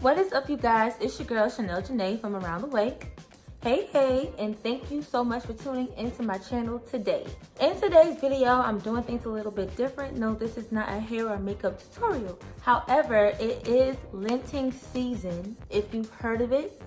What is up, you guys? It's your girl shanelle.janai from around the way. Hey, and thank you so much for tuning into my channel today. In today's video, I'm doing things a little bit different. No, this is not a hair or makeup tutorial. However, it is Lenting season. If you've heard of it,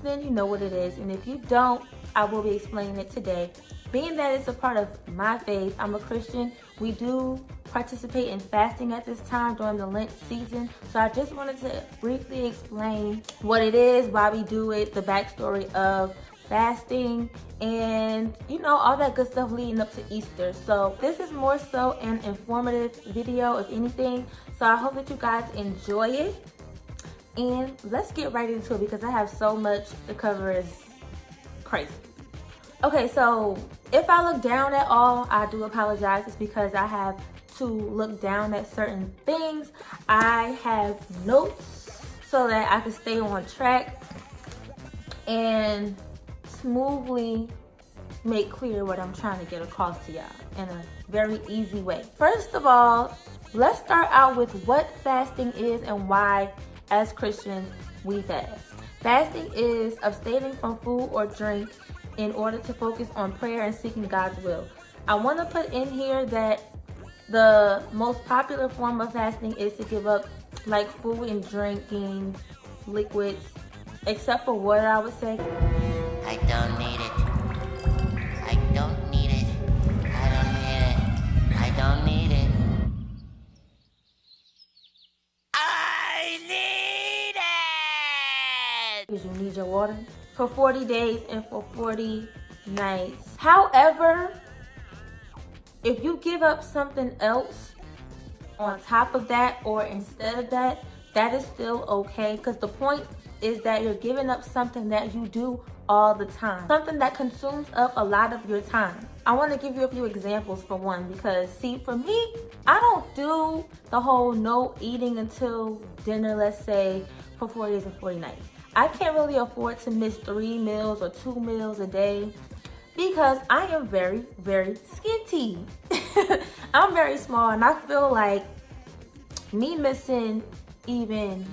then you know what it is. And if you don't, I will be explaining it today. Being that it's a part of my faith, I'm a Christian, we do participate in fasting at this time during the Lent season. So I just wanted to briefly explain what it is, why we do it, the backstory of fasting, and you know, all that good stuff leading up to Easter. So this is more so an informative video, if anything. So I hope that you guys enjoy it. And let's get right into it because I have so much to cover. It's crazy. Okay, so if I look down at all, I do apologize. It's because I have to look down at certain things. I have notes so that I can stay on track and smoothly make clear what I'm trying to get across to y'all in a very easy way. First of all, let's start out with what fasting is and why, as Christians, we fast. Fasting is abstaining from food or drink in order to focus on prayer and seeking God's will. I want to put in here that the most popular form of fasting is to give up like food and drinking, liquids, except for water, I would say. I don't need it. I don't need it. I don't need it. I don't need it. I need it! Because you need your water for 40 days and for 40 nights. However, if you give up something else on top of that or instead of that, that is still okay, because the point is that you're giving up something that you do all the time, something that consumes up a lot of your time. I want to give you a few examples for one, because see, for me, I don't do the whole no eating until dinner, let's say, for 40 days and 40 nights. I can't really afford to miss 3 meals or 2 meals a day because I am very, very skinty. I'm very small, and I feel like me missing even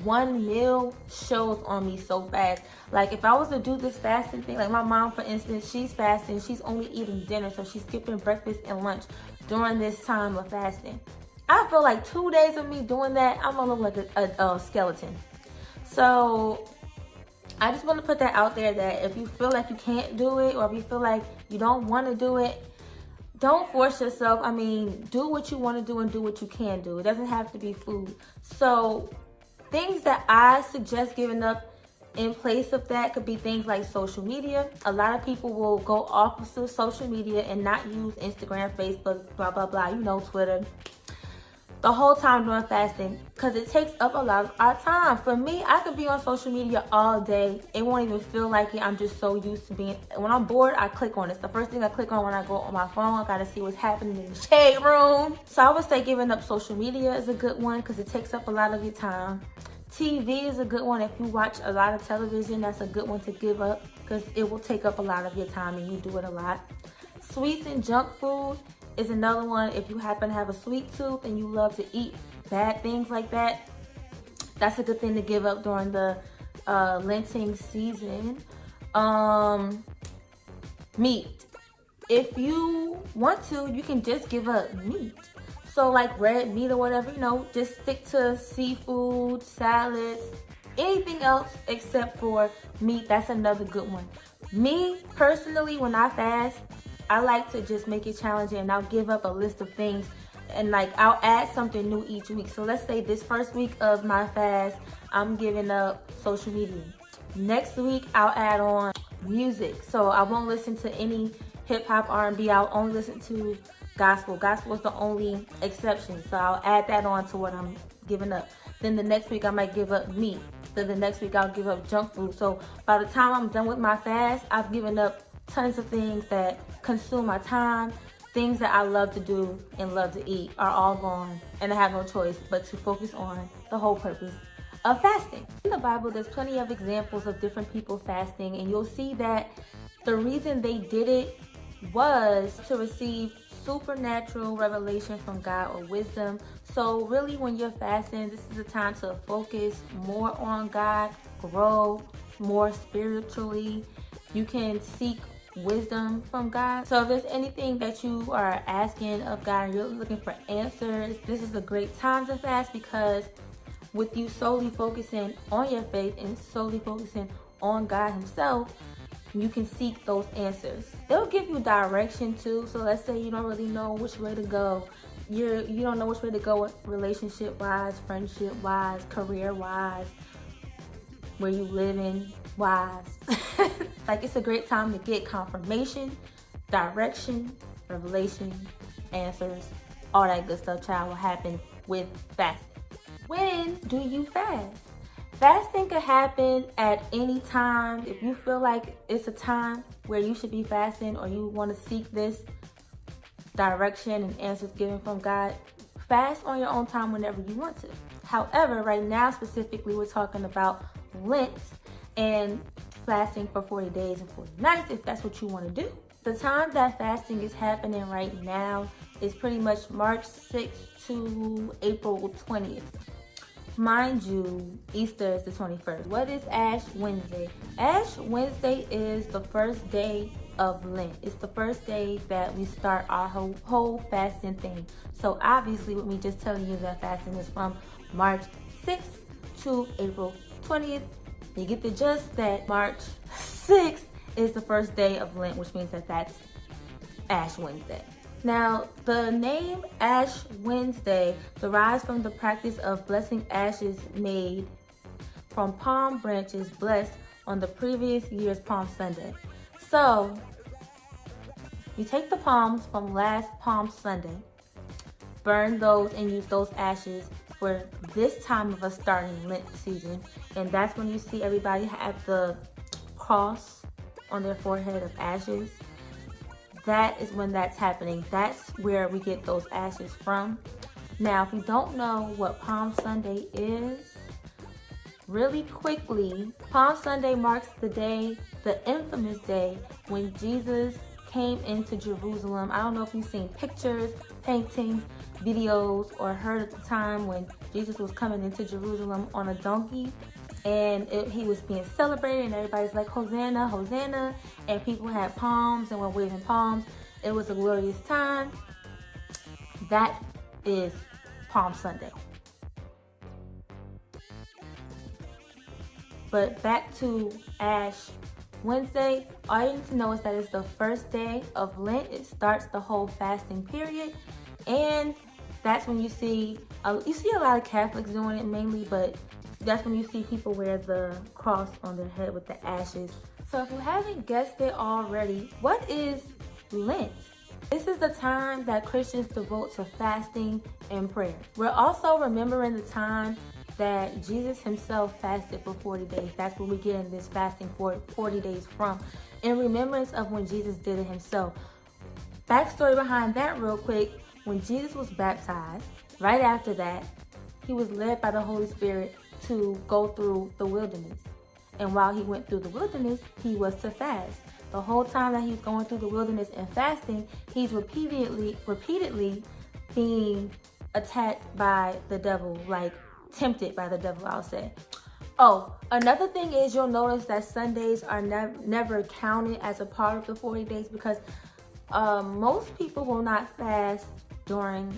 1 meal shows on me so fast. Like if I was to do this fasting thing, like my mom, for instance, she's fasting, she's only eating dinner, so she's skipping breakfast and lunch during this time of fasting. I feel like 2 days of me doing that, I'm gonna look like a skeleton. So I just want to put that out there, that if you feel like you can't do it, or if you feel like you don't want to do it, don't force yourself. I mean, do what you want to do and do what you can do. It doesn't have to be food. So things that I suggest giving up in place of that could be things like social media. A lot of people will go off of social media and not use Instagram, Facebook, blah, blah, blah, you know, Twitter, the whole time during fasting, because it takes up a lot of our time. For me, I could be on social media all day. It won't even feel like it. I'm just so used to being, when I'm bored, I click on it. It's the first thing I click on when I go on my phone. I gotta see what's happening in the shade room. So I would say giving up social media is a good one because it takes up a lot of your time. TV is a good one. If you watch a lot of television, that's a good one to give up because it will take up a lot of your time and you do it a lot. Sweets and junk food is another one. If you happen to have a sweet tooth and you love to eat bad things like that, that's a good thing to give up during the Lenting season. Meat. If you want to, you can just give up meat. So like red meat or whatever, you know, just stick to seafood, salads, anything else except for meat. That's another good one. Me, personally, when I fast, I like to just make it challenging, and I'll give up a list of things, and like I'll add something new each week. So let's say this first week of my fast, I'm giving up social media. Next week, I'll add on music. So I won't listen to any hip hop, R&B. I'll only listen to gospel. Gospel is the only exception. So I'll add that on to what I'm giving up. Then the next week, I might give up meat. Then the next week, I'll give up junk food. So by the time I'm done with my fast, I've given up tons of things that consume my time. Things that I love to do and love to eat are all gone, and I have no choice but to focus on the whole purpose of fasting. In the Bible, there's plenty of examples of different people fasting, and you'll see that the reason they did it was to receive supernatural revelation from God or wisdom. So really, when you're fasting, this is a time to focus more on God, grow more spiritually. You can seek wisdom from God. So if there's anything that you are asking of God and you're looking for answers, this is a great time to fast, because with you solely focusing on your faith and solely focusing on God himself, you can seek those answers. It'll give you direction too. So let's say you don't really know which way to go. You don't know which way to go relationship wise, friendship wise, career wise, where you living wise. Like, it's a great time to get confirmation, direction, revelation, answers, all that good stuff, child, will happen with fasting. When do you fast? Fasting could happen at any time. If you feel like it's a time where you should be fasting, or you want to seek this direction and answers given from God, fast on your own time whenever you want to. However, right now specifically, we're talking about Lent and fasting for 40 days and 40 nights, if that's what you want to do. The time that fasting is happening right now is pretty much March 6th to April 20th. Mind you, Easter is the 21st. What is Ash Wednesday? Ash Wednesday is the first day of Lent. It's the first day that we start our whole fasting thing. So obviously, with me just telling you that fasting is from March 6th to April 20th, you get the gist that March 6th is the first day of Lent, which means that that's Ash Wednesday. Now, the name Ash Wednesday derives from the practice of blessing ashes made from palm branches blessed on the previous year's Palm Sunday. So, you take the palms from last Palm Sunday, burn those and use those ashes for this time of a starting Lent season. And that's when you see everybody have the cross on their forehead of ashes. That is when that's happening. That's where we get those ashes from. Now, if you don't know what Palm Sunday is, really quickly, Palm Sunday marks the day, the infamous day, when Jesus came into Jerusalem. I don't know if you've seen pictures, paintings, videos, or heard at the time when Jesus was coming into Jerusalem on a donkey. And he was being celebrated, and everybody's like, Hosanna, Hosanna. And people had palms and were waving palms. It was a glorious time. That is Palm Sunday. But back to Ash Wednesday, all you need to know is that it's the first day of Lent. It starts the whole fasting period. And that's when you see a lot of Catholics doing it mainly, but that's when you see people wear the cross on their head with the ashes. So if you haven't guessed it already, what is Lent? This is the time that Christians devote to fasting and prayer. We're also remembering the time that Jesus himself fasted for 40 days. That's where we get in this fasting for 40 days from, in remembrance of when Jesus did it himself. Backstory behind that real quick, when Jesus was baptized, right after that, he was led by the Holy Spirit to go through the wilderness. And while he went through the wilderness, he was to fast. The whole time that he's going through the wilderness and fasting, he's repeatedly being attacked by the devil, like tempted by the devil, I'll say. Oh, another thing is, you'll notice that Sundays are never counted as a part of the 40 days, because most people will not fast during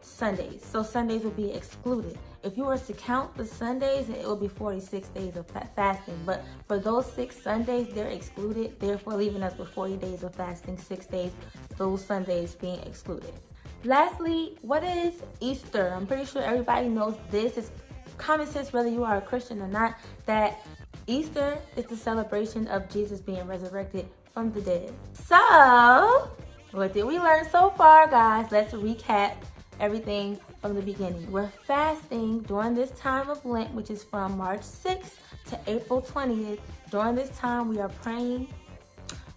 Sundays. So Sundays will be excluded. If you were to count the Sundays, it will be 46 days of fasting. But for those 6 Sundays, they're excluded, therefore leaving us with 40 days of fasting, 6 days, those Sundays being excluded. Lastly, what is Easter? I'm pretty sure everybody knows this. It's common sense, whether you are a Christian or not, that Easter is the celebration of Jesus being resurrected from the dead. So, what did we learn so far, guys? Let's recap everything from the beginning. We're fasting during this time of Lent, which is from March 6th to April 20th. During this time, we are praying,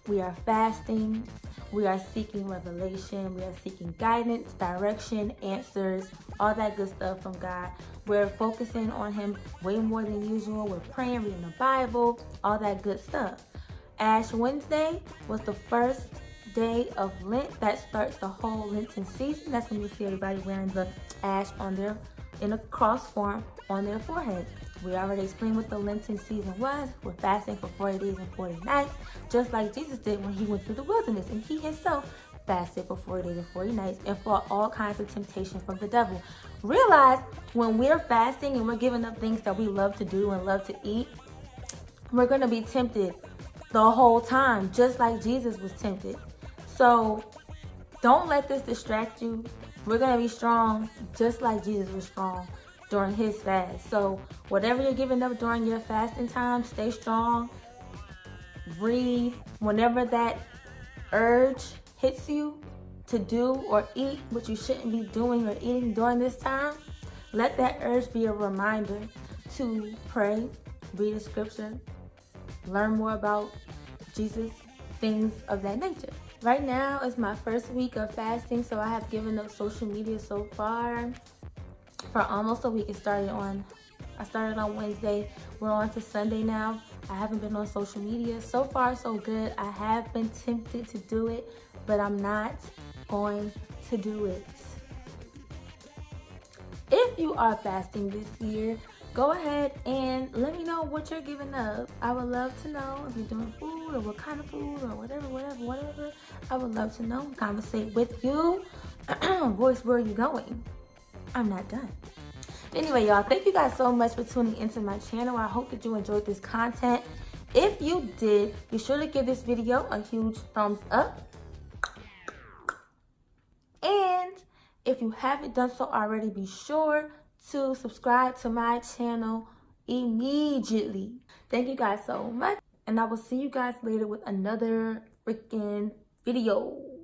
we are fasting, we are seeking revelation, we are seeking guidance, direction, answers, all that good stuff from God. We're focusing on him way more than usual. We're praying, reading the Bible, all that good stuff. Ash Wednesday was the first day of Lent. That starts the whole Lenten season. That's when you see everybody wearing the ash on their, in a cross form on their forehead. We already explained what the Lenten season was. We're fasting for 40 days and 40 nights, just like Jesus did when he went through the wilderness, and he himself fasted for 40 days and 40 nights and fought all kinds of temptation from the devil. Realize when we're fasting and we're giving up things that we love to do and love to eat, we're going to be tempted the whole time, just like Jesus was tempted. So don't let this distract you. We're going to be strong just like Jesus was strong during his fast. So whatever you're giving up during your fasting time, stay strong. Breathe. Whenever that urge hits you to do or eat what you shouldn't be doing or eating during this time, let that urge be a reminder to pray, read a scripture, learn more about Jesus, things of that nature. Right now is my first week of fasting, so I have given up social media so far for almost a week. I started on Wednesday. We're on to Sunday now. I haven't been on social media. So far, so good. I have been tempted to do it, but I'm not going to do it. If you are fasting this year, go ahead and let me know what you're giving up. I would love to know if you're doing food or what kind of food or whatever. I would love to know. Conversate with you. Voice, where are you going? I'm not done. Anyway, y'all, thank you guys so much for tuning into my channel. I hope that you enjoyed this content. If you did, be sure to give this video a huge thumbs up. And if you haven't done so already, be sure to subscribe to my channel immediately. Thank you guys so much, and I will see you guys later with another freaking video.